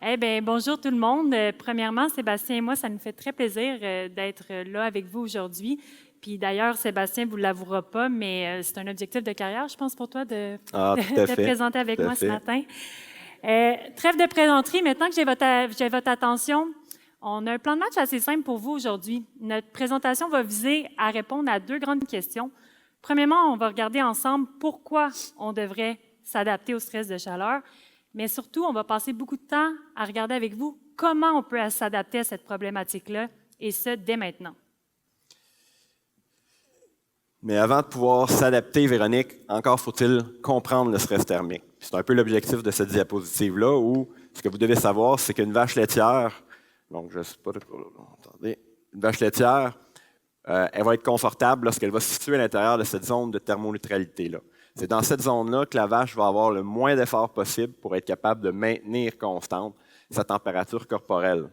Eh bien, bonjour tout le monde. Premièrement, Sébastien et moi, ça nous fait très plaisir d'être là avec vous aujourd'hui. Puis d'ailleurs, Sébastien, vous ne l'avouera pas, mais c'est un objectif de carrière, je pense, pour toi de, Ah, de tout à te fait, présenter avec tout à moi ce fait. matin. Trêve de plaisanterie, maintenant que j'ai votre attention, on a un plan de match assez simple pour vous aujourd'hui. Notre présentation va viser à répondre à deux grandes questions. Premièrement, on va regarder ensemble pourquoi on devrait s'adapter au stress de chaleur, mais surtout, on va passer beaucoup de temps à regarder avec vous comment on peut s'adapter à cette problématique-là, et ce, dès maintenant. Mais avant de pouvoir s'adapter, Véronique, encore faut-il comprendre le stress thermique. C'est un peu l'objectif de cette diapositive-là, où ce que vous devez savoir, c'est qu'une vache laitière, donc je ne sais pas, attendez, une vache laitière, elle va être confortable lorsqu'elle va se situer à l'intérieur de cette zone de thermoneutralité-là. C'est dans cette zone-là que la vache va avoir le moins d'efforts possible pour être capable de maintenir constante sa température corporelle.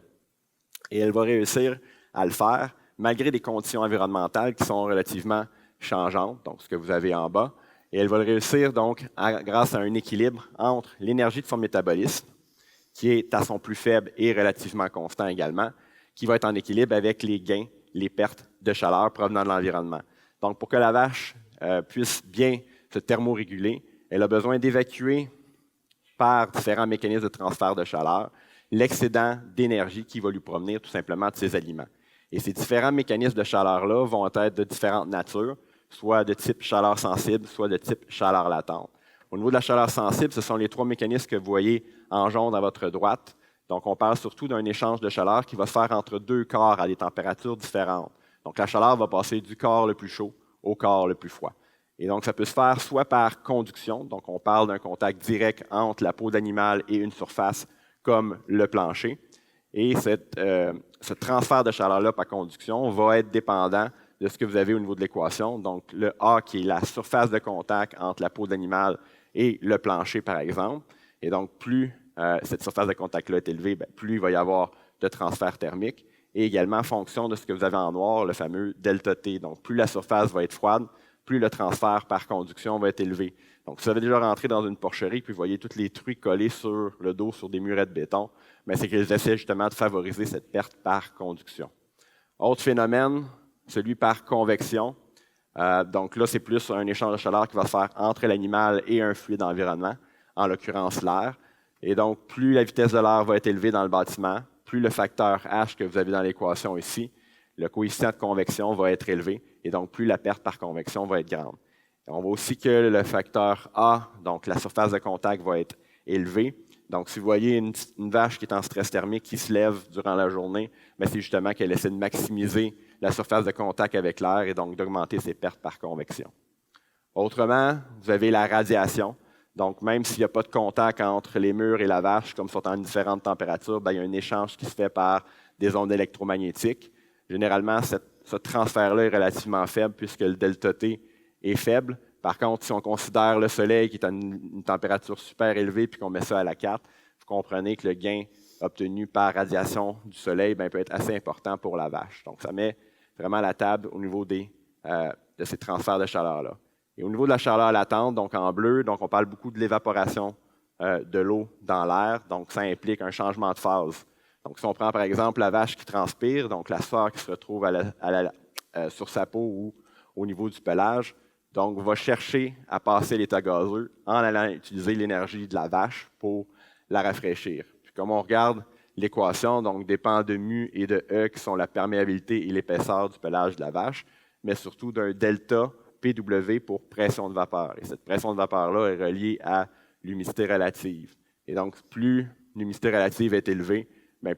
Et elle va réussir à le faire malgré des conditions environnementales qui sont relativement changeantes, donc ce que vous avez en bas. Et elle va le réussir donc grâce à un équilibre entre l'énergie de son métabolisme, qui est à son plus faible et relativement constant également, qui va être en équilibre avec les gains, les pertes de chaleur provenant de l'environnement. Donc, pour que la vache puisse bien se thermoréguler, elle a besoin d'évacuer par différents mécanismes de transfert de chaleur l'excédent d'énergie qui va lui provenir tout simplement de ses aliments. Et ces différents mécanismes de chaleur-là vont être de différentes natures, soit de type chaleur sensible, soit de type chaleur latente. Au niveau de la chaleur sensible, ce sont les trois mécanismes que vous voyez en jaune à votre droite. Donc, on parle surtout d'un échange de chaleur qui va se faire entre deux corps à des températures différentes. Donc, la chaleur va passer du corps le plus chaud au corps le plus froid. Et donc, ça peut se faire soit par conduction, donc on parle d'un contact direct entre la peau d'animal et une surface comme le plancher. Et ce transfert de chaleur-là par conduction va être dépendant de ce que vous avez au niveau de l'équation. Donc, le A qui est la surface de contact entre la peau d'animal et le plancher, par exemple. Et donc, plus cette surface de contact-là est élevée, plus il va y avoir de transfert thermique. Et également, en fonction de ce que vous avez en noir, le fameux delta T. Donc, plus la surface va être froide, plus le transfert par conduction va être élevé. Donc, si vous avez déjà rentré dans une porcherie, puis vous voyez tous les trucs collés sur le dos, sur des murets de béton, c'est qu'ils essaient justement de favoriser cette perte par conduction. Autre phénomène, celui par convection. Donc là, c'est plus un échange de chaleur qui va se faire entre l'animal et un fluide environnement, en l'occurrence l'air. Et donc, plus la vitesse de l'air va être élevée dans le bâtiment, plus le facteur H que vous avez dans l'équation ici, le coefficient de convection va être élevé, et donc plus la perte par convection va être grande. On voit aussi que le facteur A, donc la surface de contact, va être élevé. Donc, si vous voyez une vache qui est en stress thermique qui se lève durant la journée, c'est justement qu'elle essaie de maximiser la surface de contact avec l'air et donc d'augmenter ses pertes par convection. Autrement, vous avez la radiation. Donc, même s'il n'y a pas de contact entre les murs et la vache, comme sont en différentes températures, il y a un échange qui se fait par des ondes électromagnétiques. Généralement, ce transfert-là est relativement faible puisque le delta T est faible. Par contre, si on considère le soleil qui est à une température super élevée puis qu'on met ça à la carte, vous comprenez que le gain obtenu par radiation du soleil peut être assez important pour la vache. Donc, ça met vraiment la table au niveau de ces transferts de chaleur-là. Et au niveau de la chaleur latente, donc en bleu, donc on parle beaucoup de l'évaporation de l'eau dans l'air. Donc, ça implique un changement de phase. Donc, si on prend par exemple la vache qui transpire, donc la sueur qui se retrouve sur sa peau ou au niveau du pelage, donc va chercher à passer l'état gazeux en allant utiliser l'énergie de la vache pour la rafraîchir. Puis comme on regarde l'équation, donc dépend de mu et de E qui sont la perméabilité et l'épaisseur du pelage de la vache, mais surtout d'un delta PW pour pression de vapeur. Et cette pression de vapeur-là est reliée à l'humidité relative. Et donc, plus l'humidité relative est élevée,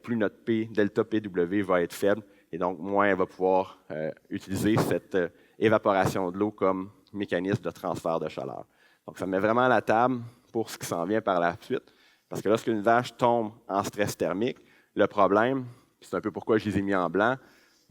plus notre delta PW va être faible, et donc moins elle va pouvoir utiliser cette évaporation de l'eau comme mécanisme de transfert de chaleur. Donc, ça met vraiment la table pour ce qui s'en vient par la suite, parce que lorsqu'une vache tombe en stress thermique, le problème, c'est un peu pourquoi je les ai mis en blanc,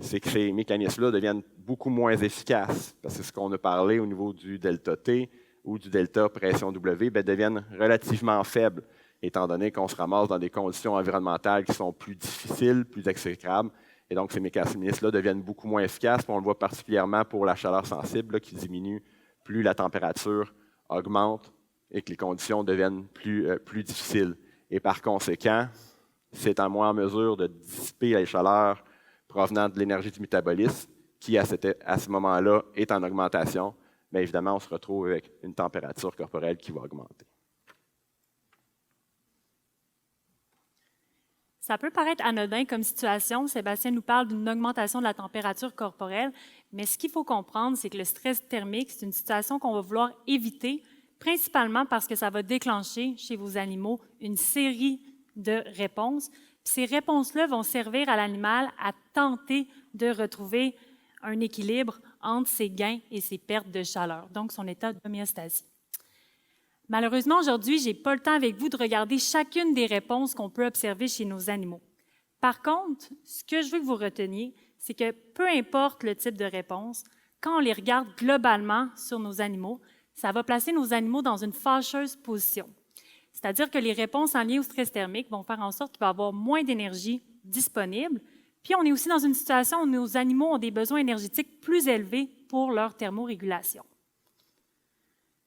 c'est que ces mécanismes-là deviennent beaucoup moins efficaces, parce que ce qu'on a parlé au niveau du delta T ou du delta pression W deviennent relativement faibles, étant donné qu'on se ramasse dans des conditions environnementales qui sont plus difficiles, plus exécrables. Et donc, ces mécanismes-là deviennent beaucoup moins efficaces. On le voit particulièrement pour la chaleur sensible qui diminue plus la température augmente et que les conditions deviennent plus difficiles. Et par conséquent, c'est en moins en mesure de dissiper les chaleurs provenant de l'énergie du métabolisme, qui à ce moment-là est en augmentation, mais évidemment, on se retrouve avec une température corporelle qui va augmenter. Ça peut paraître anodin comme situation. Sébastien nous parle d'une augmentation de la température corporelle, mais ce qu'il faut comprendre, c'est que le stress thermique, c'est une situation qu'on va vouloir éviter, principalement parce que ça va déclencher chez vos animaux une série de réponses. Puis ces réponses-là vont servir à l'animal à tenter de retrouver un équilibre entre ses gains et ses pertes de chaleur, donc son état d'homéostasie. Malheureusement, aujourd'hui, je n'ai pas le temps avec vous de regarder chacune des réponses qu'on peut observer chez nos animaux. Par contre, ce que je veux que vous reteniez, c'est que peu importe le type de réponse, quand on les regarde globalement sur nos animaux, ça va placer nos animaux dans une fâcheuse position. C'est-à-dire que les réponses en lien au stress thermique vont faire en sorte qu'il va y avoir moins d'énergie disponible. Puis on est aussi dans une situation où nos animaux ont des besoins énergétiques plus élevés pour leur thermorégulation.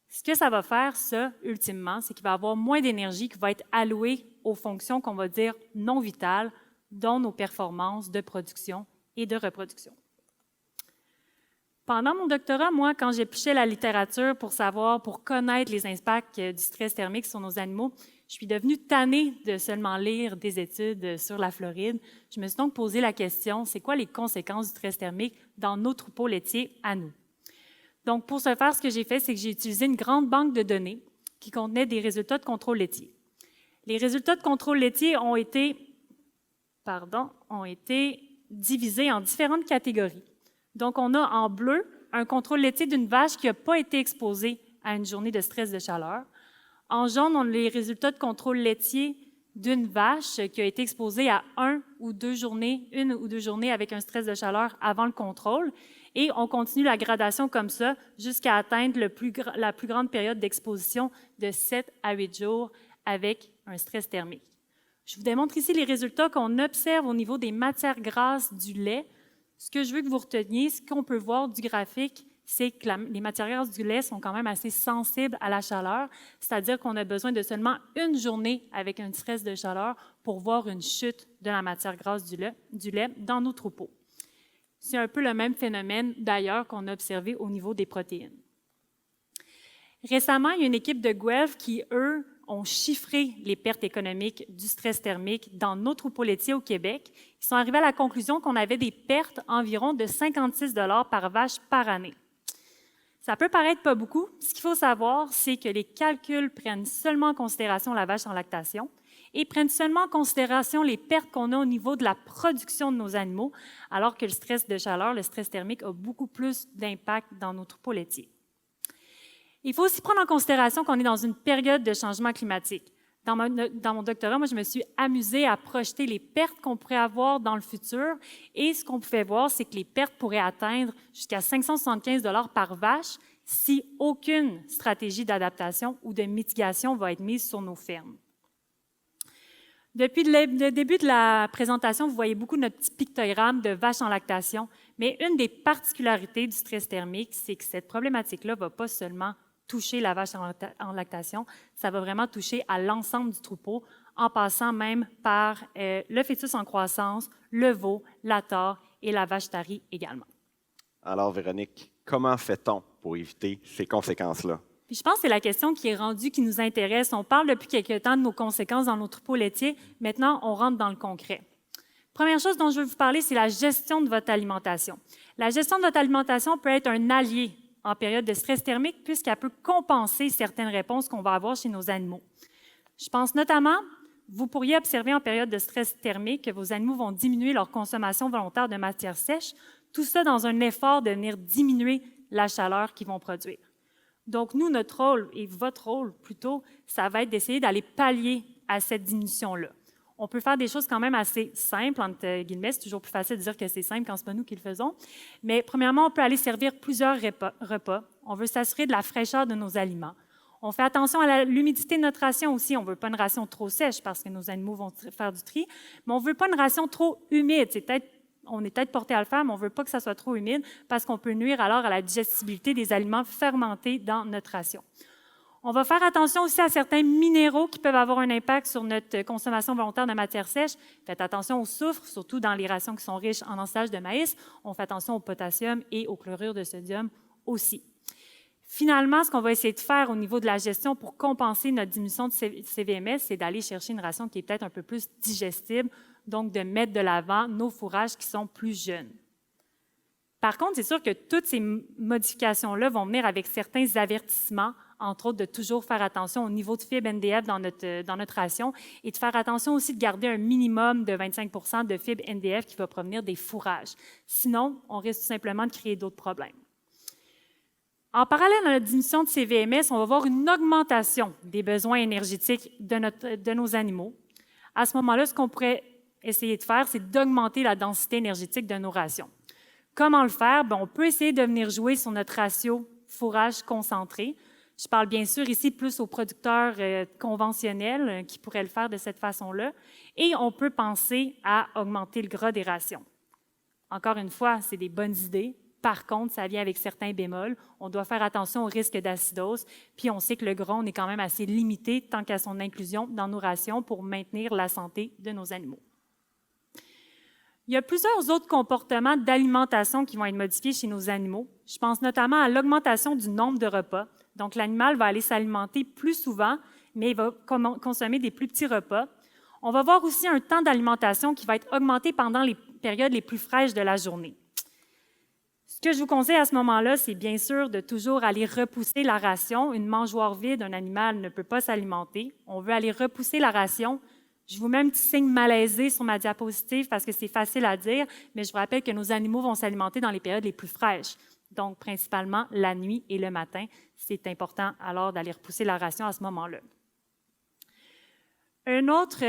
Ce que ça va faire, ça, ultimement, c'est qu'il va y avoir moins d'énergie qui va être allouée aux fonctions qu'on va dire non vitales, dont nos performances de production et de reproduction. Pendant mon doctorat, moi, quand j'épluchais la littérature pour connaître les impacts du stress thermique sur nos animaux, je suis devenue tannée de seulement lire des études sur la Floride. Je me suis donc posé la question, c'est quoi les conséquences du stress thermique dans nos troupeaux laitiers à nous? Donc, pour ce faire, ce que j'ai fait, c'est que j'ai utilisé une grande banque de données qui contenait des résultats de contrôle laitier. Les résultats de contrôle laitier ont été divisés en différentes catégories. Donc, on a en bleu un contrôle laitier d'une vache qui n'a pas été exposée à une journée de stress de chaleur. En jaune, on a les résultats de contrôle laitier d'une vache qui a été exposée à une ou deux journées avec un stress de chaleur avant le contrôle. Et on continue la gradation comme ça jusqu'à atteindre la plus grande période d'exposition de 7 à 8 jours avec un stress thermique. Je vous démontre ici les résultats qu'on observe au niveau des matières grasses du lait. Ce que je veux que vous reteniez, ce qu'on peut voir du graphique, c'est que les matières grasses du lait sont quand même assez sensibles à la chaleur, c'est-à-dire qu'on a besoin de seulement une journée avec un stress de chaleur pour voir une chute de la matière grasse du lait dans nos troupeaux. C'est un peu le même phénomène, d'ailleurs, qu'on a observé au niveau des protéines. Récemment, il y a une équipe de Guelph qui, eux, ont chiffré les pertes économiques du stress thermique dans nos troupeaux laitiers au Québec. Ils sont arrivés à la conclusion qu'on avait des pertes environ de 56 $ par vache par année. Ça peut paraître pas beaucoup. Ce qu'il faut savoir, c'est que les calculs prennent seulement en considération la vache en lactation et prennent seulement en considération les pertes qu'on a au niveau de la production de nos animaux, alors que le stress de chaleur, le stress thermique, a beaucoup plus d'impact dans nos troupeaux laitiers. Il faut aussi prendre en considération qu'on est dans une période de changement climatique. Dans mon doctorat, moi, je me suis amusée à projeter les pertes qu'on pourrait avoir dans le futur. Et ce qu'on pouvait voir, c'est que les pertes pourraient atteindre jusqu'à 575 $ par vache si aucune stratégie d'adaptation ou de mitigation va être mise sur nos fermes. Depuis le début de la présentation, vous voyez beaucoup notre petit pictogramme de vaches en lactation. Mais une des particularités du stress thermique, c'est que cette problématique-là ne va pas seulement toucher la vache en lactation, ça va vraiment toucher à l'ensemble du troupeau, en passant même par le fœtus en croissance, le veau, la tare et la vache tarie également. Alors, Véronique, comment fait-on pour éviter ces conséquences-là? Puis je pense que c'est la question qui nous intéresse. On parle depuis quelque temps de nos conséquences dans nos troupeaux laitiers. Maintenant, on rentre dans le concret. Première chose dont je veux vous parler, c'est la gestion de votre alimentation. La gestion de votre alimentation peut être un allié en période de stress thermique puisqu'elle peut compenser certaines réponses qu'on va avoir chez nos animaux. Je pense notamment, vous pourriez observer en période de stress thermique que vos animaux vont diminuer leur consommation volontaire de matières sèches, tout ça dans un effort de venir diminuer la chaleur qu'ils vont produire. Donc, nous, notre rôle, et votre rôle plutôt, ça va être d'essayer d'aller pallier à cette diminution-là. On peut faire des choses quand même assez simples, entre guillemets, c'est toujours plus facile de dire que c'est simple quand ce n'est pas nous qui le faisons. Mais premièrement, on peut aller servir plusieurs repas. On veut s'assurer de la fraîcheur de nos aliments. On fait attention à l'humidité de notre ration aussi. On ne veut pas une ration trop sèche parce que nos animaux vont faire du tri, mais on ne veut pas une ration trop humide. On est peut-être porté à le faire, mais on ne veut pas que ça soit trop humide parce qu'on peut nuire alors à la digestibilité des aliments fermentés dans notre ration. On va faire attention aussi à certains minéraux qui peuvent avoir un impact sur notre consommation volontaire de matières sèches. Faites attention au soufre, surtout dans les rations qui sont riches en ensilage de maïs. On fait attention au potassium et au chlorure de sodium aussi. Finalement, ce qu'on va essayer de faire au niveau de la gestion pour compenser notre diminution de CVMS, c'est d'aller chercher une ration qui est peut-être un peu plus digestible, donc de mettre de l'avant nos fourrages qui sont plus jeunes. Par contre, c'est sûr que toutes ces modifications-là vont venir avec certains avertissements, entre autres de toujours faire attention au niveau de fibres NDF dans notre ration et de faire attention aussi de garder un minimum de 25 de fibres NDF qui va provenir des fourrages. Sinon, on risque tout simplement de créer d'autres problèmes. En parallèle à la diminution de CVMS, on va voir une augmentation des besoins énergétiques de nos animaux. À ce moment-là, ce qu'on pourrait essayer de faire, c'est d'augmenter la densité énergétique de nos rations. Comment le faire? Bien, on peut essayer de venir jouer sur notre ratio fourrage concentré. Je parle bien sûr ici plus aux producteurs conventionnels qui pourraient le faire de cette façon-là. Et on peut penser à augmenter le gras des rations. Encore une fois, c'est des bonnes idées. Par contre, ça vient avec certains bémols. On doit faire attention au risque d'acidose. Puis on sait que le gras, on est quand même assez limité tant qu'à son inclusion dans nos rations pour maintenir la santé de nos animaux. Il y a plusieurs autres comportements d'alimentation qui vont être modifiés chez nos animaux. Je pense notamment à l'augmentation du nombre de repas. Donc, l'animal va aller s'alimenter plus souvent, mais il va consommer des plus petits repas. On va voir aussi un temps d'alimentation qui va être augmenté pendant les périodes les plus fraîches de la journée. Ce que je vous conseille à ce moment-là, c'est bien sûr de toujours aller repousser la ration. Une mangeoire vide, un animal ne peut pas s'alimenter. On veut aller repousser la ration. Je vous mets un petit signe malaisé sur ma diapositive parce que c'est facile à dire, mais je vous rappelle que nos animaux vont s'alimenter dans les périodes les plus fraîches, donc principalement la nuit et le matin. C'est important alors d'aller repousser la ration à ce moment-là. Un autre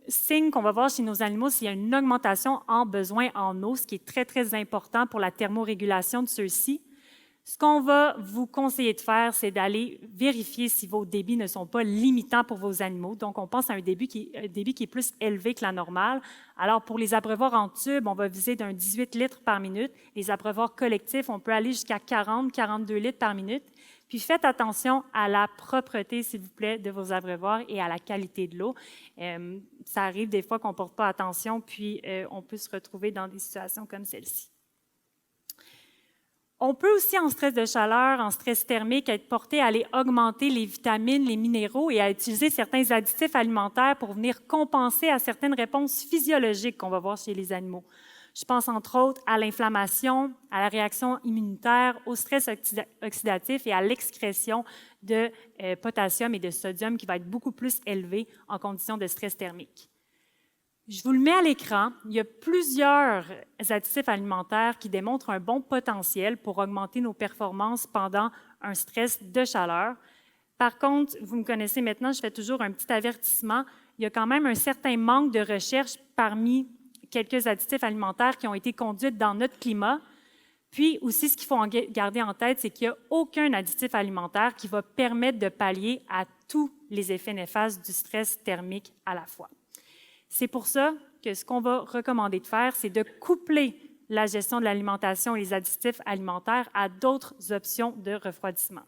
signe qu'on va voir chez nos animaux, c'est qu'il y a une augmentation en besoin en eau, ce qui est très, très important pour la thermorégulation de ceux-ci. Ce qu'on va vous conseiller de faire, c'est d'aller vérifier si vos débits ne sont pas limitants pour vos animaux. Donc, on pense à un débit qui est plus élevé que la normale. Alors, pour les abreuvoirs en tube, on va viser d'un 18 litres par minute. Les abreuvoirs collectifs, on peut aller jusqu'à 40-42 litres par minute. Puis, faites attention à la propreté, s'il vous plaît, de vos abreuvoirs et à la qualité de l'eau. Ça arrive des fois qu'on ne porte pas attention, puis on peut se retrouver dans des situations comme celle-ci. On peut aussi, en stress de chaleur, en stress thermique, être porté à aller augmenter les vitamines, les minéraux et à utiliser certains additifs alimentaires pour venir compenser à certaines réponses physiologiques qu'on va voir chez les animaux. Je pense entre autres à l'inflammation, à la réaction immunitaire, au stress oxydatif et à l'excrétion de potassium et de sodium qui va être beaucoup plus élevé en conditions de stress thermique. Je vous le mets à l'écran. Il y a plusieurs additifs alimentaires qui démontrent un bon potentiel pour augmenter nos performances pendant un stress de chaleur. Par contre, vous me connaissez maintenant, je fais toujours un petit avertissement. Il y a quand même un certain manque de recherche parmi quelques additifs alimentaires qui ont été conduits dans notre climat. Puis aussi, ce qu'il faut garder en tête, c'est qu'il n'y a aucun additif alimentaire qui va permettre de pallier à tous les effets néfastes du stress thermique à la fois. C'est pour ça que ce qu'on va recommander de faire, c'est de coupler la gestion de l'alimentation et les additifs alimentaires à d'autres options de refroidissement.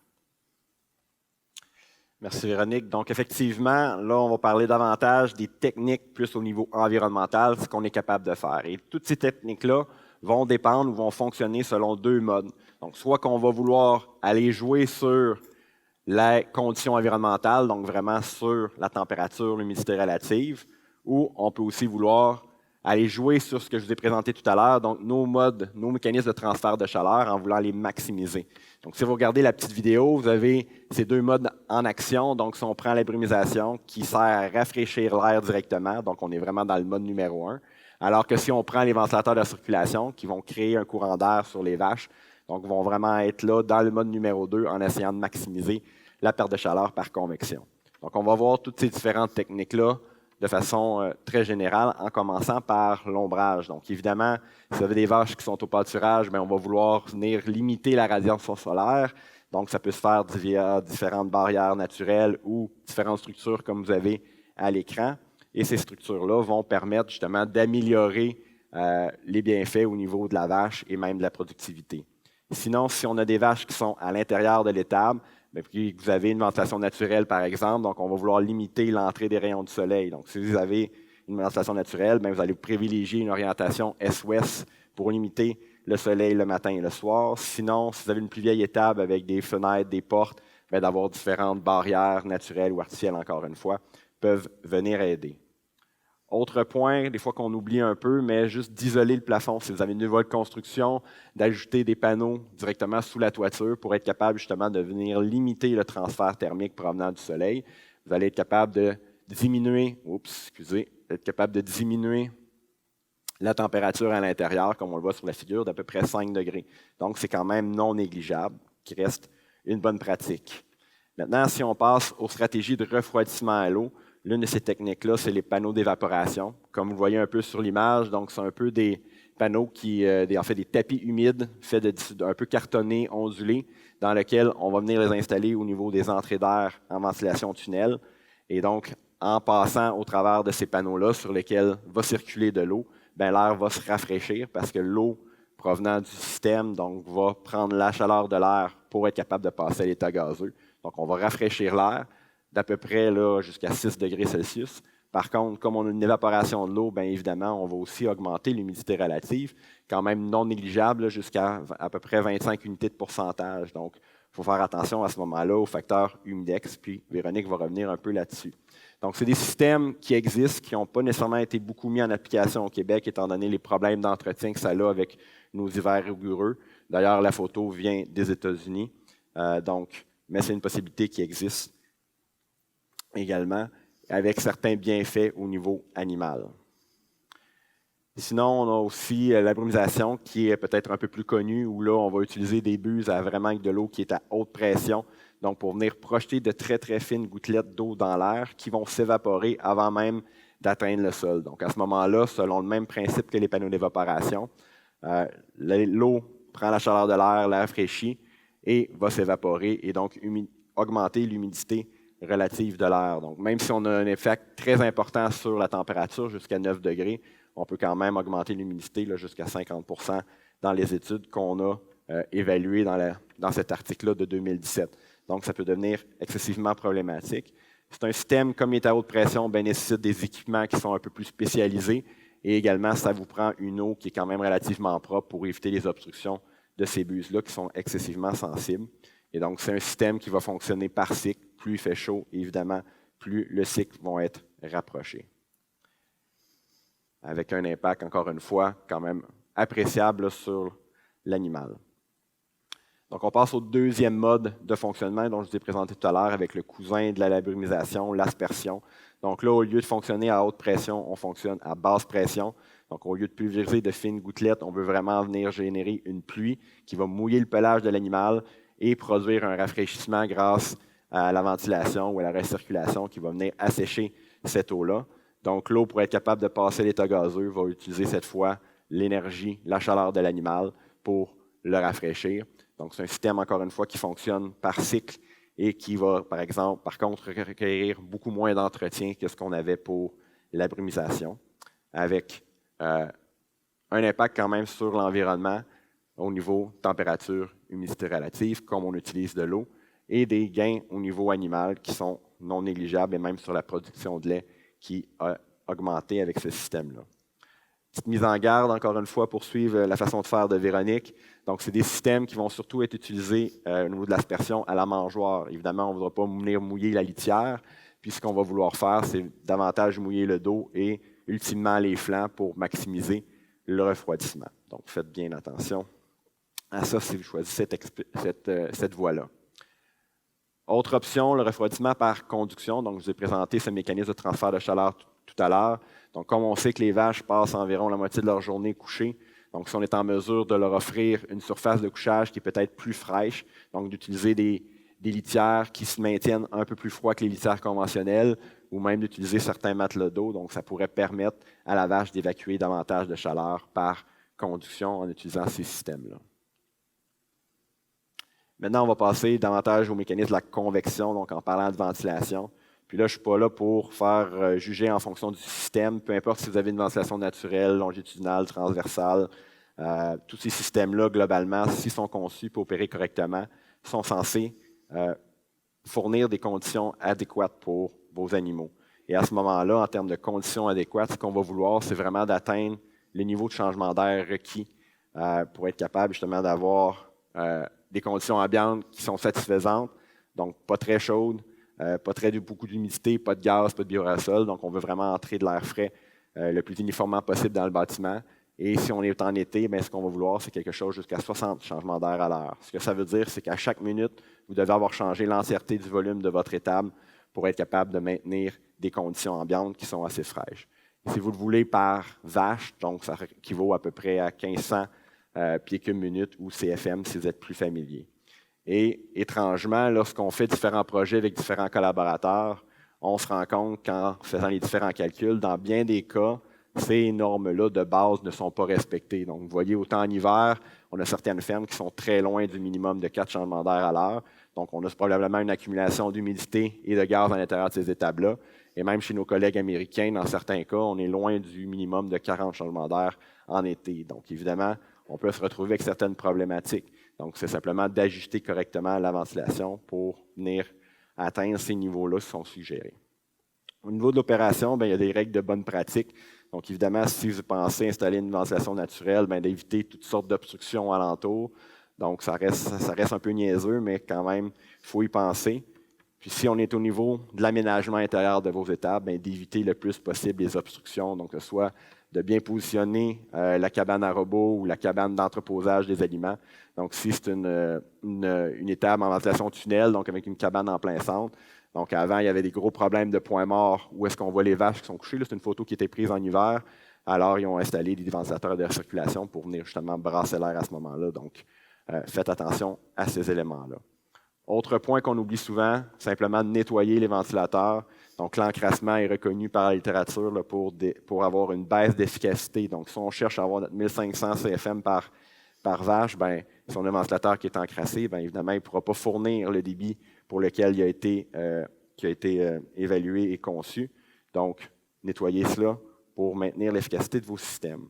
Merci Véronique. Donc effectivement, là, on va parler davantage des techniques plus au niveau environnemental, ce qu'on est capable de faire. Et toutes ces techniques-là vont dépendre ou vont fonctionner selon deux modes. Donc soit qu'on va vouloir aller jouer sur les conditions environnementales, donc vraiment sur la température, l'humidité relative, ou on peut aussi vouloir aller jouer sur ce que je vous ai présenté tout à l'heure, donc nos modes, nos mécanismes de transfert de chaleur en voulant les maximiser. Donc, si vous regardez la petite vidéo, vous avez ces deux modes en action. Donc, si on prend la brumisation qui sert à rafraîchir l'air directement, donc on est vraiment dans le mode numéro 1, alors que si on prend les ventilateurs de circulation qui vont créer un courant d'air sur les vaches, donc vont vraiment être là dans le mode numéro 2 en essayant de maximiser la perte de chaleur par convection. Donc, on va voir toutes ces différentes techniques-là de façon très générale, en commençant par l'ombrage. Donc, évidemment, si vous avez des vaches qui sont au pâturage, bien, on va vouloir venir limiter la radiation solaire. Donc, ça peut se faire via différentes barrières naturelles ou différentes structures comme vous avez à l'écran. Et ces structures-là vont permettre justement d'améliorer les bienfaits au niveau de la vache et même de la productivité. Sinon, si on a des vaches qui sont à l'intérieur de l'étable, mais puis vous avez une ventilation naturelle, par exemple, donc on va vouloir limiter l'entrée des rayons du soleil. Donc, si vous avez une ventilation naturelle, bien, vous allez privilégier une orientation est-ouest pour limiter le soleil le matin et le soir. Sinon, si vous avez une plus vieille étable avec des fenêtres, des portes, bien, d'avoir différentes barrières naturelles ou artificielles, encore une fois, peuvent venir aider. Autre point, des fois qu'on oublie un peu, mais juste d'isoler le plafond. Si vous avez une nouvelle construction, d'ajouter des panneaux directement sous la toiture pour être capable justement de venir limiter le transfert thermique provenant du soleil. Vous allez être capable de diminuer, la température à l'intérieur, comme on le voit sur la figure, d'à peu près 5 degrés. Donc, c'est quand même non négligeable, qui reste une bonne pratique. Maintenant, si on passe aux stratégies de refroidissement à l'eau, l'une de ces techniques-là, c'est les panneaux d'évaporation. Comme vous le voyez un peu sur l'image, donc c'est un peu des panneaux des tapis humides faits un peu cartonnés, ondulés, dans lesquels on va venir les installer au niveau des entrées d'air en ventilation tunnel. Et donc, en passant au travers de ces panneaux-là sur lesquels va circuler de l'eau, ben, l'air va se rafraîchir parce que l'eau provenant du système donc, va prendre la chaleur de l'air pour être capable de passer à l'état gazeux. Donc, on va rafraîchir l'air d'à peu près jusqu'à 6 degrés Celsius. Par contre, comme on a une évaporation de l'eau, bien évidemment, on va aussi augmenter l'humidité relative, quand même non négligeable, jusqu'à à peu près 25 unités de pourcentage. Donc, il faut faire attention à ce moment-là au facteur humidex, puis Véronique va revenir un peu là-dessus. Donc, c'est des systèmes qui existent, qui n'ont pas nécessairement été beaucoup mis en application au Québec, étant donné les problèmes d'entretien que ça a avec nos hivers rigoureux. D'ailleurs, la photo vient des États-Unis, mais c'est une possibilité qui existe également, avec certains bienfaits au niveau animal. Sinon, on a aussi l'abrumisation qui est peut-être un peu plus connue, où là, on va utiliser des buses à vraiment avec de l'eau qui est à haute pression, donc pour venir projeter de très, très fines gouttelettes d'eau dans l'air qui vont s'évaporer avant même d'atteindre le sol. Donc, à ce moment-là, selon le même principe que les panneaux d'évaporation, l'eau prend la chaleur de l'air, l'air fraîchit et va s'évaporer et donc augmenter l'humidité relative de l'air. Donc, même si on a un effet très important sur la température, jusqu'à 9 degrés, on peut quand même augmenter l'humidité jusqu'à 50 % dans les études qu'on a évaluées dans cet article-là de 2017. Donc, ça peut devenir excessivement problématique. C'est un système, comme il est à haute pression, nécessite des équipements qui sont un peu plus spécialisés et également, ça vous prend une eau qui est quand même relativement propre pour éviter les obstructions de ces buses-là qui sont excessivement sensibles. Et donc, c'est un système qui va fonctionner par cycle. Plus il fait chaud, évidemment, plus le cycle va être rapproché. Avec un impact, encore une fois, quand même appréciable sur l'animal. Donc, on passe au deuxième mode de fonctionnement dont je vous ai présenté tout à l'heure avec le cousin de la labrimisation, l'aspersion. Donc là, au lieu de fonctionner à haute pression, on fonctionne à basse pression. Donc, au lieu de pulvériser de fines gouttelettes, on veut vraiment venir générer une pluie qui va mouiller le pelage de l'animal et produire un rafraîchissement grâce à la ventilation ou à la recirculation qui va venir assécher cette eau-là. Donc, l'eau, pour être capable de passer l'état gazeux, va utiliser cette fois l'énergie, la chaleur de l'animal pour le rafraîchir. Donc, c'est un système, encore une fois, qui fonctionne par cycle et qui va, par contre, requérir beaucoup moins d'entretien que ce qu'on avait pour l'abrumisation, avec un impact quand même sur l'environnement au niveau température, humidité relative, comme on utilise de l'eau, et des gains au niveau animal qui sont non négligeables, et même sur la production de lait qui a augmenté avec ce système-là. Petite mise en garde, encore une fois, pour suivre la façon de faire de Véronique. Donc, c'est des systèmes qui vont surtout être utilisés au niveau de l'aspersion à la mangeoire. Évidemment, on ne voudra pas venir mouiller la litière, puis ce qu'on va vouloir faire, c'est davantage mouiller le dos et ultimement les flancs pour maximiser le refroidissement. Donc, faites bien attention à ça si vous choisissez cette voie-là. Autre option, le refroidissement par conduction. Donc, je vous ai présenté ce mécanisme de transfert de chaleur tout à l'heure. Donc, comme on sait que les vaches passent environ la moitié de leur journée couchées, donc si on est en mesure de leur offrir une surface de couchage qui est peut-être plus fraîche, donc d'utiliser des litières qui se maintiennent un peu plus froid que les litières conventionnelles, ou même d'utiliser certains matelas d'eau, donc ça pourrait permettre à la vache d'évacuer davantage de chaleur par conduction en utilisant ces systèmes-là. Maintenant, on va passer davantage au mécanisme de la convection, donc en parlant de ventilation. Puis là, je ne suis pas là pour faire juger en fonction du système, peu importe si vous avez une ventilation naturelle, longitudinale, transversale. Tous ces systèmes-là, globalement, s'ils sont conçus pour opérer correctement, sont censés fournir des conditions adéquates pour vos animaux. Et à ce moment-là, en termes de conditions adéquates, ce qu'on va vouloir, c'est vraiment d'atteindre le niveau de changement d'air requis pour être capable justement d'avoir des conditions ambiantes qui sont satisfaisantes, donc pas très chaudes, pas très beaucoup d'humidité, pas de gaz, pas de bioaérosol. Donc, on veut vraiment entrer de l'air frais le plus uniformément possible dans le bâtiment. Et si on est en été, bien, ce qu'on va vouloir, c'est quelque chose jusqu'à 60 changements d'air à l'heure. Ce que ça veut dire, c'est qu'à chaque minute, vous devez avoir changé l'entièreté du volume de votre étable pour être capable de maintenir des conditions ambiantes qui sont assez fraîches. Si vous le voulez par vache, donc ça équivaut à peu près à 1500 pieds cubes minute ou CFM si vous êtes plus familier. Et étrangement, lorsqu'on fait différents projets avec différents collaborateurs, on se rend compte qu'en faisant les différents calculs, dans bien des cas, ces normes-là de base ne sont pas respectées. Donc, vous voyez, autant en hiver, on a certaines fermes qui sont très loin du minimum de 4 changements d'air à l'heure. Donc, on a probablement une accumulation d'humidité et de gaz à l'intérieur de ces étables-là. Et même chez nos collègues américains, dans certains cas, on est loin du minimum de 40 changements d'air en été. Donc, évidemment, on peut se retrouver avec certaines problématiques. Donc, c'est simplement d'ajuster correctement la ventilation pour venir atteindre ces niveaux-là qui sont suggérés. Au niveau de l'opération, il y a des règles de bonne pratique. Donc, évidemment, si vous pensez installer une ventilation naturelle, d'éviter toutes sortes d'obstructions alentour. Donc, ça reste un peu niaiseux, mais quand même, il faut y penser. Puis, si on est au niveau de l'aménagement intérieur de vos étables, d'éviter le plus possible les obstructions. Donc, que ce soit de bien positionner la cabane à robot ou la cabane d'entreposage des aliments. Donc, si c'est une étable en ventilation tunnel, donc avec une cabane en plein centre. Donc, avant, il y avait des gros problèmes de points morts où est-ce qu'on voit les vaches qui sont couchées. Là, c'est une photo qui était prise en hiver. Alors, ils ont installé des ventilateurs de circulation pour venir justement brasser l'air à ce moment-là. Donc, faites attention à ces éléments-là. Autre point qu'on oublie souvent, simplement de nettoyer les ventilateurs. Donc, l'encrassement est reconnu par la littérature là, pour avoir une baisse d'efficacité. Donc, si on cherche à avoir notre 1500 CFM par vache, si on a un ventilateur qui est encrassé, évidemment, il ne pourra pas fournir le débit pour lequel il a été, évalué et conçu. Donc, nettoyez cela pour maintenir l'efficacité de vos systèmes.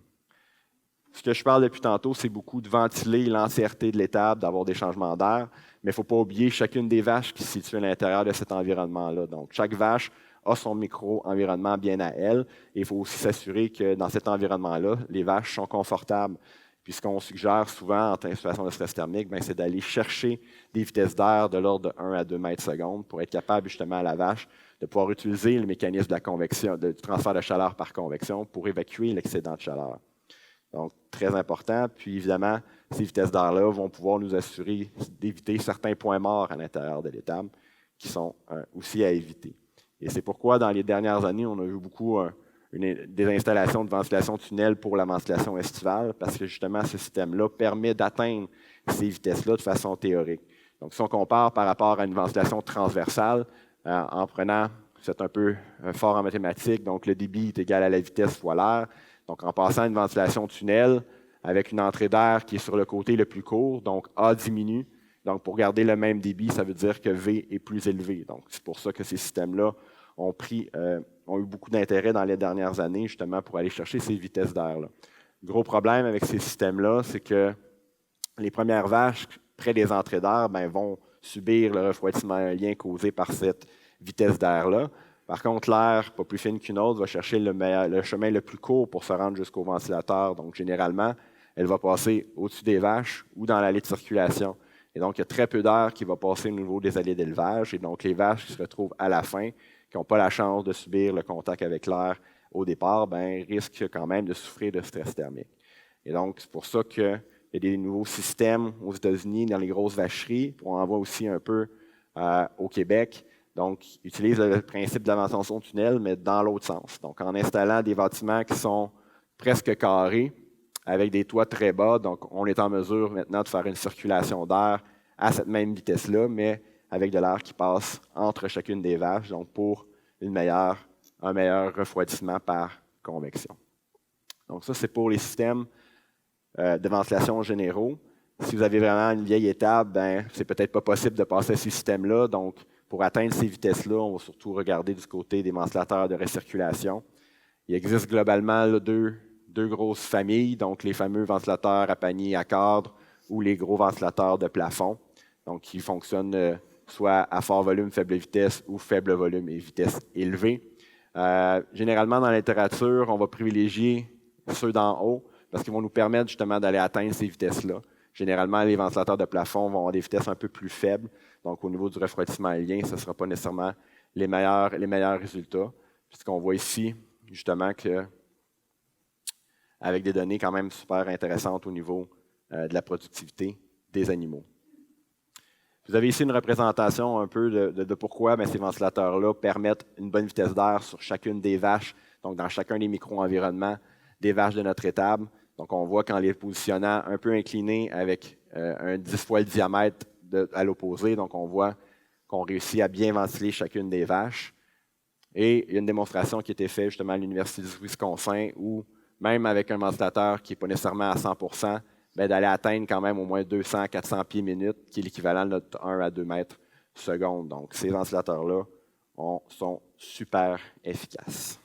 Ce que je parle depuis tantôt, c'est beaucoup de ventiler l'entièreté de l'étable, d'avoir des changements d'air, mais il ne faut pas oublier chacune des vaches qui se situe à l'intérieur de cet environnement-là. Donc, chaque vache a son micro-environnement bien à elle, et il faut aussi s'assurer que dans cet environnement-là, les vaches sont confortables. Puis ce qu'on suggère souvent en situation de stress thermique, c'est d'aller chercher des vitesses d'air de l'ordre de 1 à 2 mètres secondes pour être capable justement à la vache de pouvoir utiliser le mécanisme de la convection, du transfert de chaleur par convection pour évacuer l'excédent de chaleur. Donc, très important. Puis, évidemment, ces vitesses d'air-là vont pouvoir nous assurer d'éviter certains points morts à l'intérieur de l'étable qui sont aussi à éviter. Et c'est pourquoi, dans les dernières années, on a vu beaucoup des installations de ventilation tunnel pour la ventilation estivale, parce que justement, ce système-là permet d'atteindre ces vitesses-là de façon théorique. Donc, si on compare par rapport à une ventilation transversale, en prenant, c'est un peu fort en mathématiques, donc le débit est égal à la vitesse fois l'air. Donc, en passant à une ventilation tunnel avec une entrée d'air qui est sur le côté le plus court, donc A diminue. Donc, pour garder le même débit, ça veut dire que V est plus élevé. Donc, c'est pour ça que ces systèmes-là ont eu beaucoup d'intérêt dans les dernières années, justement, pour aller chercher ces vitesses d'air-là. Le gros problème avec ces systèmes-là, c'est que les premières vaches, près des entrées d'air, vont subir le refroidissement aérien causé par cette vitesse d'air-là. Par contre, l'air, pas plus fine qu'une autre, va chercher le chemin le plus court pour se rendre jusqu'au ventilateur. Donc, généralement, elle va passer au-dessus des vaches ou dans l'allée de circulation. Et donc, il y a très peu d'air qui va passer au niveau des allées d'élevage. Et donc, les vaches qui se retrouvent à la fin, qui n'ont pas la chance de subir le contact avec l'air au départ, risquent quand même de souffrir de stress thermique. Et donc, c'est pour ça qu'il y a des nouveaux systèmes aux États-Unis, dans les grosses vacheries. On en voit aussi un peu au Québec. Donc, ils utilisent le principe de la ventilation tunnel, mais dans l'autre sens. Donc, en installant des bâtiments qui sont presque carrés, avec des toits très bas, donc on est en mesure maintenant de faire une circulation d'air à cette même vitesse-là, mais avec de l'air qui passe entre chacune des vaches, donc pour un meilleur refroidissement par convection. Donc, ça, c'est pour les systèmes de ventilation généraux. Si vous avez vraiment une vieille étable, c'est peut-être pas possible de passer à ces systèmes-là. Donc, pour atteindre ces vitesses-là, on va surtout regarder du côté des ventilateurs de recirculation. Il existe globalement deux grosses familles, donc les fameux ventilateurs à panier à cadre ou les gros ventilateurs de plafond, donc qui fonctionnent soit à fort volume, faible vitesse ou faible volume et vitesse élevée. Généralement, dans la littérature, on va privilégier ceux d'en haut parce qu'ils vont nous permettre justement d'aller atteindre ces vitesses-là. Généralement, les ventilateurs de plafond vont avoir des vitesses un peu plus faibles. Donc, au niveau du refroidissement aérien, ce ne sera pas nécessairement les meilleurs résultats. Puisqu'on voit ici, justement, avec des données quand même super intéressantes au niveau de la productivité des animaux. Vous avez ici une représentation un peu de pourquoi ces ventilateurs-là permettent une bonne vitesse d'air sur chacune des vaches, donc dans chacun des micro-environnements des vaches de notre étable. Donc, on voit qu'en les positionnant un peu inclinés avec un 10 fois le diamètre à l'opposé, donc on voit qu'on réussit à bien ventiler chacune des vaches. Et il y a une démonstration qui a été faite justement à l'Université du Wisconsin où, même avec un ventilateur qui n'est pas nécessairement à 100%, d'aller atteindre quand même au moins 200-400 pieds minute, qui est l'équivalent de notre 1 à 2 mètres seconde. Donc, ces ventilateurs-là sont super efficaces.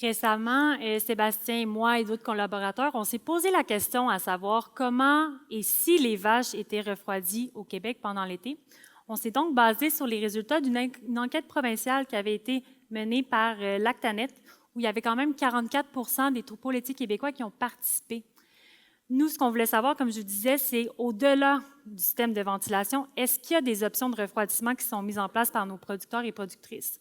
Récemment, Sébastien et moi et d'autres collaborateurs, on s'est posé la question à savoir comment et si les vaches étaient refroidies au Québec pendant l'été. On s'est donc basé sur les résultats d'une enquête provinciale qui avait été menée par Lactanet, où il y avait quand même 44% des troupeaux laitiers québécois qui ont participé. Nous, ce qu'on voulait savoir, comme je vous disais, c'est au-delà du système de ventilation, est-ce qu'il y a des options de refroidissement qui sont mises en place par nos producteurs et productrices?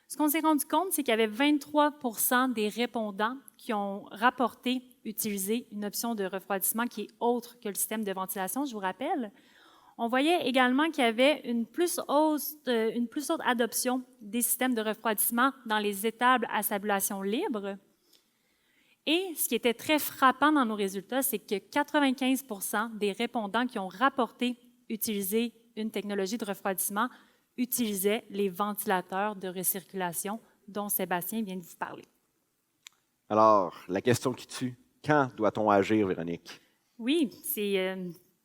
Ce qu'on s'est rendu compte, c'est qu'il y avait 23% des répondants qui ont rapporté utiliser une option de refroidissement qui est autre que le système de ventilation, je vous rappelle. On voyait également qu'il y avait une plus haute adoption des systèmes de refroidissement dans les étables à sabulation libre. Et ce qui était très frappant dans nos résultats, c'est que 95% des répondants qui ont rapporté utiliser une technologie de refroidissement utilisaient les ventilateurs de recirculation dont Sébastien vient de vous parler. Alors, la question qui tue, quand doit-on agir, Véronique? Oui, c'est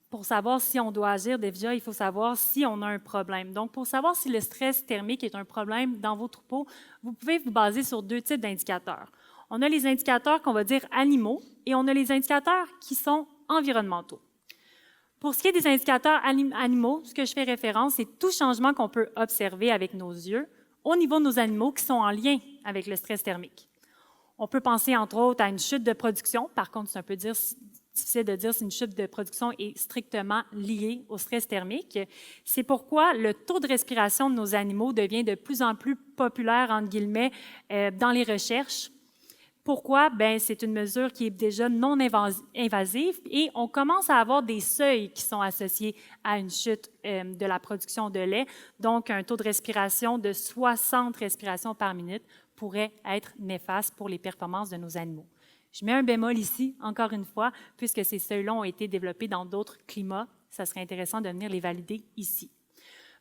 pour savoir si on doit agir, déjà, il faut savoir si on a un problème. Donc, pour savoir si le stress thermique est un problème dans vos troupeaux, vous pouvez vous baser sur deux types d'indicateurs. On a les indicateurs qu'on va dire animaux et on a les indicateurs qui sont environnementaux. Pour ce qui est des indicateurs animaux, ce que je fais référence, c'est tout changement qu'on peut observer avec nos yeux au niveau de nos animaux qui sont en lien avec le stress thermique. On peut penser, entre autres, à une chute de production. Par contre, c'est un peu difficile de dire si une chute de production est strictement liée au stress thermique. C'est pourquoi le taux de respiration de nos animaux devient de plus en plus populaire, entre guillemets, dans les recherches. Pourquoi? Bien, c'est une mesure qui est déjà non invasive et on commence à avoir des seuils qui sont associés à une chute de la production de lait. Donc, un taux de respiration de 60 respirations par minute pourrait être néfaste pour les performances de nos animaux. Je mets un bémol ici, encore une fois, puisque ces seuils-là ont été développés dans d'autres climats. Ça serait intéressant de venir les valider ici.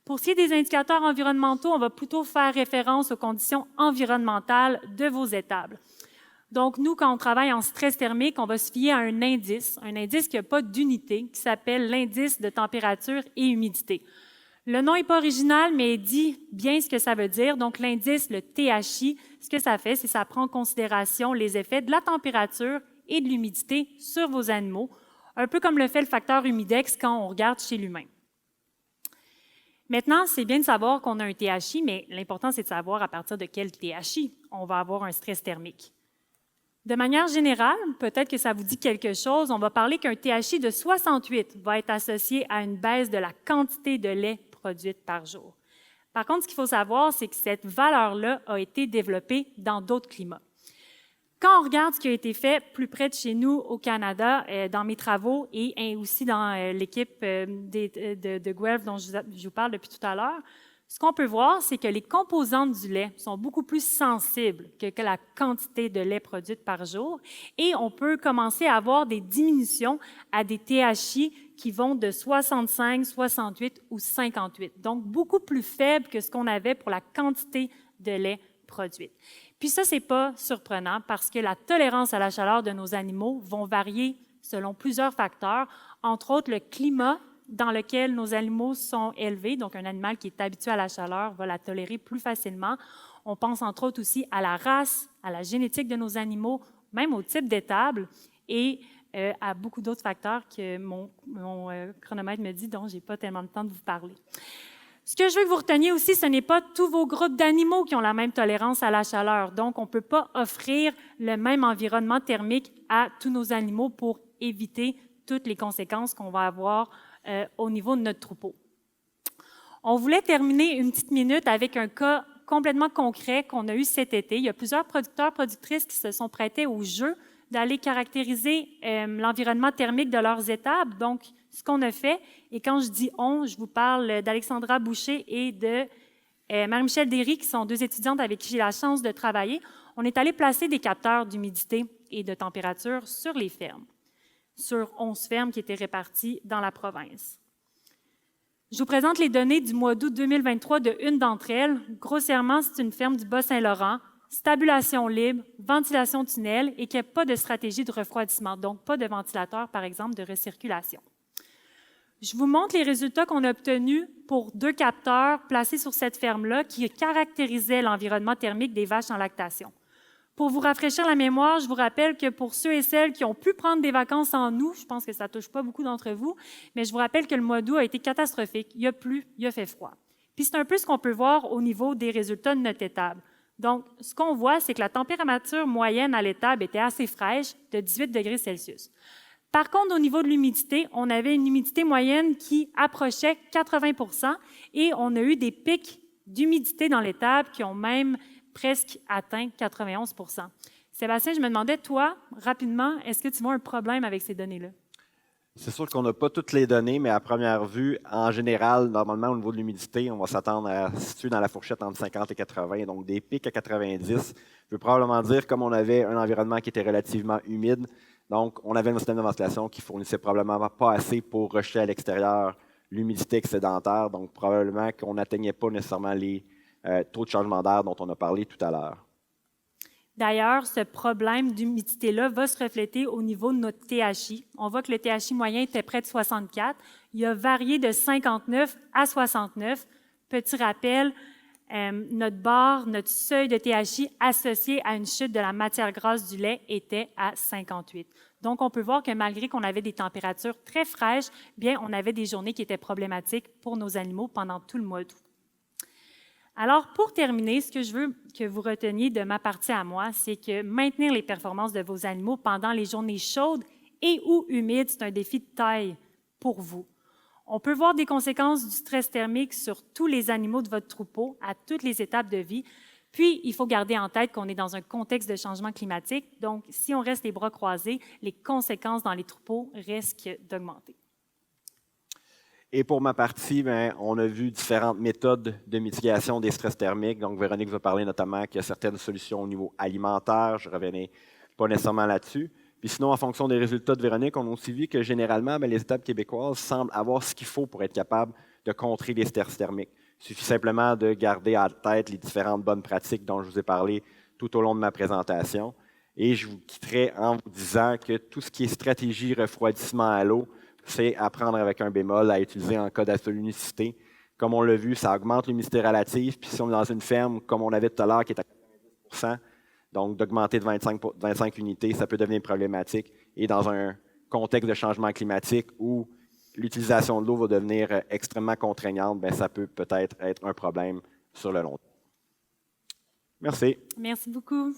Pour ce qui est des indicateurs environnementaux, on va plutôt faire référence aux conditions environnementales de vos étables. Donc, nous, quand on travaille en stress thermique, on va se fier à un indice qui n'a pas d'unité, qui s'appelle l'indice de température et humidité. Le nom n'est pas original, mais il dit bien ce que ça veut dire. Donc, l'indice, le THI, ce que ça fait, c'est que ça prend en considération les effets de la température et de l'humidité sur vos animaux, un peu comme le fait le facteur humidex quand on regarde chez l'humain. Maintenant, c'est bien de savoir qu'on a un THI, mais l'important, c'est de savoir à partir de quel THI on va avoir un stress thermique. De manière générale, peut-être que ça vous dit quelque chose, on va parler qu'un THI de 68 va être associé à une baisse de la quantité de lait produite par jour. Par contre, ce qu'il faut savoir, c'est que cette valeur-là a été développée dans d'autres climats. Quand on regarde ce qui a été fait plus près de chez nous au Canada, dans mes travaux et aussi dans l'équipe de Guelph dont je vous parle depuis tout à l'heure, ce qu'on peut voir, c'est que les composantes du lait sont beaucoup plus sensibles que la quantité de lait produite par jour et on peut commencer à avoir des diminutions à des THI qui vont de 65, 68 ou 58, donc beaucoup plus faibles que ce qu'on avait pour la quantité de lait produite. Puis ça, c'est pas surprenant parce que la tolérance à la chaleur de nos animaux vont varier selon plusieurs facteurs, entre autres le climat dans lequel nos animaux sont élevés, donc un animal qui est habitué à la chaleur va la tolérer plus facilement. On pense entre autres aussi à la race, à la génétique de nos animaux, même au type d'étable et à beaucoup d'autres facteurs que mon chronomètre me dit, dont je n'ai pas tellement de temps de vous parler. Ce que je veux que vous reteniez aussi, ce n'est pas tous vos groupes d'animaux qui ont la même tolérance à la chaleur. Donc, on ne peut pas offrir le même environnement thermique à tous nos animaux pour éviter toutes les conséquences qu'on va avoir au niveau de notre troupeau. On voulait terminer une petite minute avec un cas complètement concret qu'on a eu cet été. Il y a plusieurs producteurs, productrices qui se sont prêtés au jeu d'aller caractériser l'environnement thermique de leurs étables. Donc, ce qu'on a fait, et quand je dis « on », je vous parle d'Alexandra Boucher et de Marie-Michel Derry, qui sont deux étudiantes avec qui j'ai la chance de travailler. On est allé placer des capteurs d'humidité et de température sur les fermes, sur 11 fermes qui étaient réparties dans la province. Je vous présente les données du mois d'août 2023 de une d'entre elles. Grossièrement, c'est une ferme du Bas-Saint-Laurent, stabulation libre, ventilation tunnel et qui n'a pas de stratégie de refroidissement, donc pas de ventilateur, par exemple, de recirculation. Je vous montre les résultats qu'on a obtenus pour 2 capteurs placés sur cette ferme-là qui caractérisaient l'environnement thermique des vaches en lactation. Pour vous rafraîchir la mémoire, je vous rappelle que pour ceux et celles qui ont pu prendre des vacances en août, je pense que ça ne touche pas beaucoup d'entre vous, mais je vous rappelle que le mois d'août a été catastrophique. Il a plu, il a fait froid. Puis c'est un peu ce qu'on peut voir au niveau des résultats de notre étable. Donc, ce qu'on voit, c'est que la température moyenne à l'étable était assez fraîche, de 18 degrés Celsius. Par contre, au niveau de l'humidité, on avait une humidité moyenne qui approchait 80 % et on a eu des pics d'humidité dans l'étable qui ont même presque atteint 91 %. Sébastien, je me demandais, toi, rapidement, est-ce que tu vois un problème avec ces données-là? C'est sûr qu'on n'a pas toutes les données, mais à première vue, en général, normalement, au niveau de l'humidité, on va s'attendre à se situer dans la fourchette entre 50 et 80, donc des pics à 90 veut probablement dire, comme on avait un environnement qui était relativement humide, donc on avait un système de ventilation qui fournissait probablement pas assez pour rejeter à l'extérieur l'humidité excédentaire, donc probablement qu'on n'atteignait pas nécessairement les taux de changement d'air dont on a parlé tout à l'heure. D'ailleurs, ce problème d'humidité-là va se refléter au niveau de notre THI. On voit que le THI moyen était près de 64. Il a varié de 59 à 69. Petit rappel, notre barre, notre seuil de THI associé à une chute de la matière grasse du lait était à 58. Donc, on peut voir que malgré qu'on avait des températures très fraîches, bien, on avait des journées qui étaient problématiques pour nos animaux pendant tout le mois d'août. Alors, pour terminer, ce que je veux que vous reteniez de ma partie à moi, c'est que maintenir les performances de vos animaux pendant les journées chaudes et ou humides, c'est un défi de taille pour vous. On peut voir des conséquences du stress thermique sur tous les animaux de votre troupeau à toutes les étapes de vie. Puis, il faut garder en tête qu'on est dans un contexte de changement climatique. Donc, si on reste les bras croisés, les conséquences dans les troupeaux risquent d'augmenter. Et pour ma partie, on a vu différentes méthodes de mitigation des stress thermiques. Donc, Véronique va parler notamment qu'il y a certaines solutions au niveau alimentaire. Je ne reviendrai pas nécessairement là-dessus. Puis sinon, en fonction des résultats de Véronique, on a aussi vu que généralement, les étables québécoises semblent avoir ce qu'il faut pour être capables de contrer les stress thermiques. Il suffit simplement de garder en tête les différentes bonnes pratiques dont je vous ai parlé tout au long de ma présentation. Et je vous quitterai en vous disant que tout ce qui est stratégie refroidissement à l'eau, c'est à prendre avec un bémol, à utiliser en cas d'absolunicité. Comme on l'a vu, ça augmente l'humidité relative. Puis si on est dans une ferme, comme on avait tout à l'heure, qui est à 90 %, donc d'augmenter de 25 unités, ça peut devenir problématique. Et dans un contexte de changement climatique où l'utilisation de l'eau va devenir extrêmement contraignante, ça peut peut-être être un problème sur le long terme. Merci. Merci beaucoup.